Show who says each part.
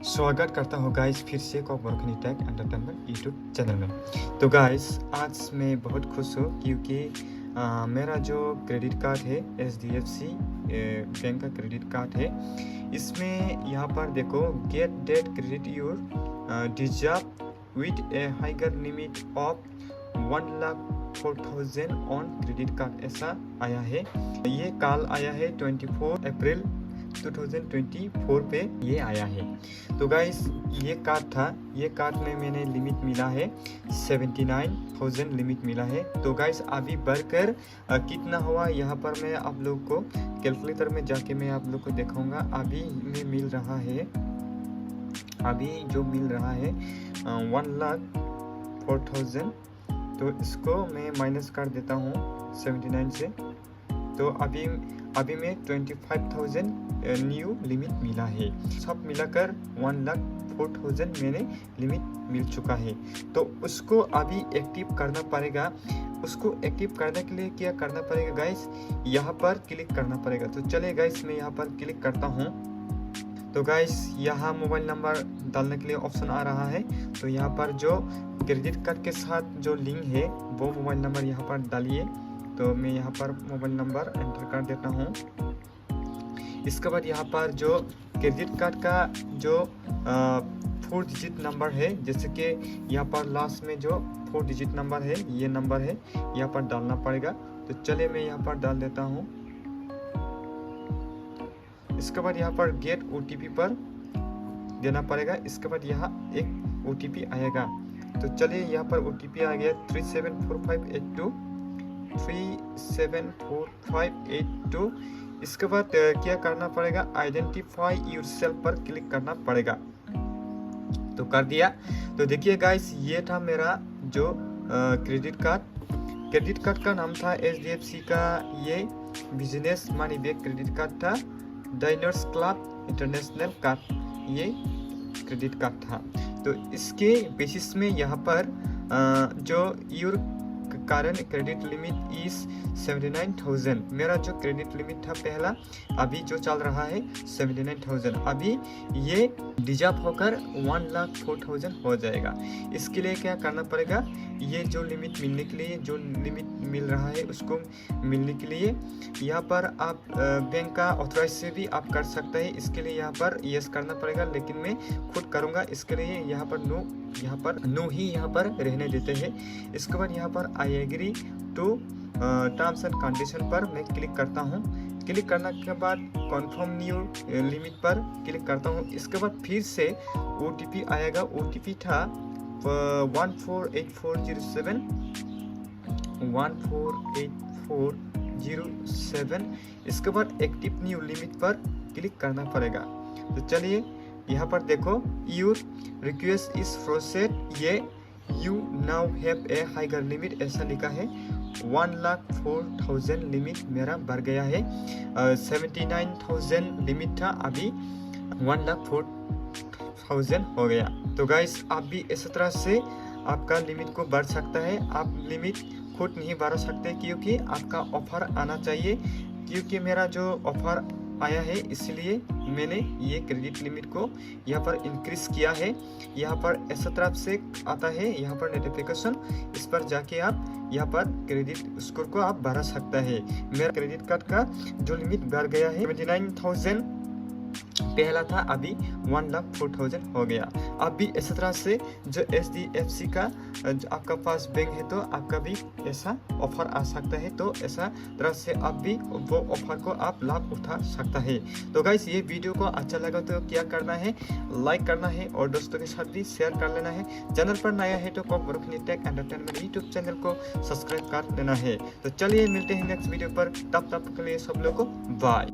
Speaker 1: स्वागत करता हूँ गाइस फिर से कॉकबरखनी टेक एंटरटेनमेंट यूट्यूब चैनल में। तो गाइस आज मैं बहुत खुश हूँ क्योंकि मेरा जो क्रेडिट कार्ड है HDFC बैंक का क्रेडिट कार्ड है, इसमें यहाँ पर देखो get date credit your deserve with a higher limit of 1,04,000 on credit card ऐसा आया है। ये कल आया है 24 अप्रैल 2024 पे ये आया है। तो गाइस ये कार्ड था, ये कार्ड में मैंने लिमिट मिला है 79,000 लिमिट मिला है। तो गाइस अभी बढ़कर कितना हुआ यहाँ पर मैं आप लोग को कैलकुलेटर में जाके मैं आप लोग को दिखाऊंगा। अभी में मिल रहा है, अभी जो मिल रहा है 1,04,000। तो इसको मैं माइनस कर देता हूँ 79 से। तो अभी में 25,000 न्यू लिमिट मिला है। सब मिलाकर 1,04,000 मैंने लिमिट मिल चुका है। तो उसको अभी एक्टिव करना पड़ेगा। उसको एक्टिव करने के लिए क्या करना पड़ेगा गाइस, यहाँ पर क्लिक करना पड़ेगा। तो चलिए गाइस मैं यहाँ पर क्लिक करता हूँ। तो गाइस यहाँ मोबाइल नंबर डालने के लिए ऑप्शन आ रहा है। तो यहाँ पर जो क्रेडिट कार्ड के साथ जो लिंक है वो मोबाइल नंबर यहाँ पर डालिए। तो मैं यहाँ पर मोबाइल नंबर एंटर कर देता हूँ। इसके बाद यहाँ पर जो क्रेडिट कार्ड का जो 4 डिजिट नंबर है, जैसे कि यहाँ पर लास्ट में जो 4 डिजिट नंबर है, ये नंबर है यहाँ पर डालना पड़ेगा। तो चलिए मैं यहाँ पर डाल देता हूँ। इसके बाद यहाँ पर गेट OTP पर देना पड़ेगा। इसके बाद यहाँ एक OTP आएगा। तो चलिए यहाँ पर OTP आ गया 374582 374582। इसके बाद क्या करना पड़ेगा, आइडेंटिफाई योरसेल्फ पर क्लिक करना पड़ेगा। तो कर दिया। तो देखिए गाइस ये था मेरा जो क्रेडिट कार्ड का नाम था HDFC का, ये business money bank credit card था। डाइनर्स क्लब इंटरनेशनल कार्ड ये क्रेडिट कार्ड था। तो इसके बेसिस में यहाँ पर जो your current credit limit is 79,000। मेरा जो क्रेडिट लिमिट था पहला, अभी जो चल रहा है 79,000। अभी ये डिजर्व होकर 1,04,000 हो जाएगा। इसके लिए क्या करना पड़ेगा, ये जो लिमिट मिलने के लिए, जो लिमिट मिल रहा है उसको मिलने के लिए यहाँ पर आप बैंक का ऑथराइज से भी आप कर सकते हैं। इसके लिए यहाँ पर यस करना पड़ेगा, लेकिन मैं खुद करूँगा। इसके लिए यहाँ पर नो ही यहाँ पर रहने देते हैं। इसके बाद यहाँ पर I agree to terms and condition पर मैं क्लिक करता हूँ। क्लिक करने के बाद कन्फर्म न्यू लिमिट पर क्लिक करता हूँ। इसके बाद फिर से OTP आएगा। OTP था 148407 148407। इसके बाद एक्टिव न्यू लिमिट पर क्लिक करना पड़ेगा। तो चलिए यहाँ पर देखो, योर रिक्वेस्ट इज प्रोसेस्ड, ये you now have a higher limit ऐसा लिखा है। 1,04,000 लिमिट मेरा बढ़ गया है। 79,000 लिमिट था, अभी 1,04,000 हो गया। तो गाइस आप भी इस तरह से आपका लिमिट को बढ़ सकता है। आप लिमिट खुद नहीं बढ़ा सकते क्योंकि आपका ऑफर आना चाहिए। क्योंकि मेरा जो ऑफर आया है इसलिए मैंने ये क्रेडिट लिमिट को यहाँ पर इंक्रीज किया है। यहाँ पर इस तरफ से आता है यहाँ पर नोटिफिकेशन, इस पर जाके आप यहाँ पर क्रेडिट स्कोर को आप बढ़ा सकता है। मेरा क्रेडिट कार्ड का जो लिमिट बढ़ गया है 79,000 पहला था, अभी 1,04,000 हो गया। अब भी इस तरह से जो HDFC का आपका पास बैंक है तो आपका भी ऐसा ऑफर आ सकता है। तो ऐसा तरह से आप भी वो ऑफर को आप लाभ उठा सकता है। तो गाइस ये वीडियो को अच्छा लगा तो क्या करना है, लाइक करना है और दोस्तों के साथ भी शेयर कर लेना है। चैनल पर नया है तो कॉकबरखनी टेक एंटरटेनमेंट यूट्यूब चैनल को सब्सक्राइब कर लेना है। तो चलिए मिलते हैं नेक्स्ट वीडियो पर, तब तक के लिए सब लोगों को बाय।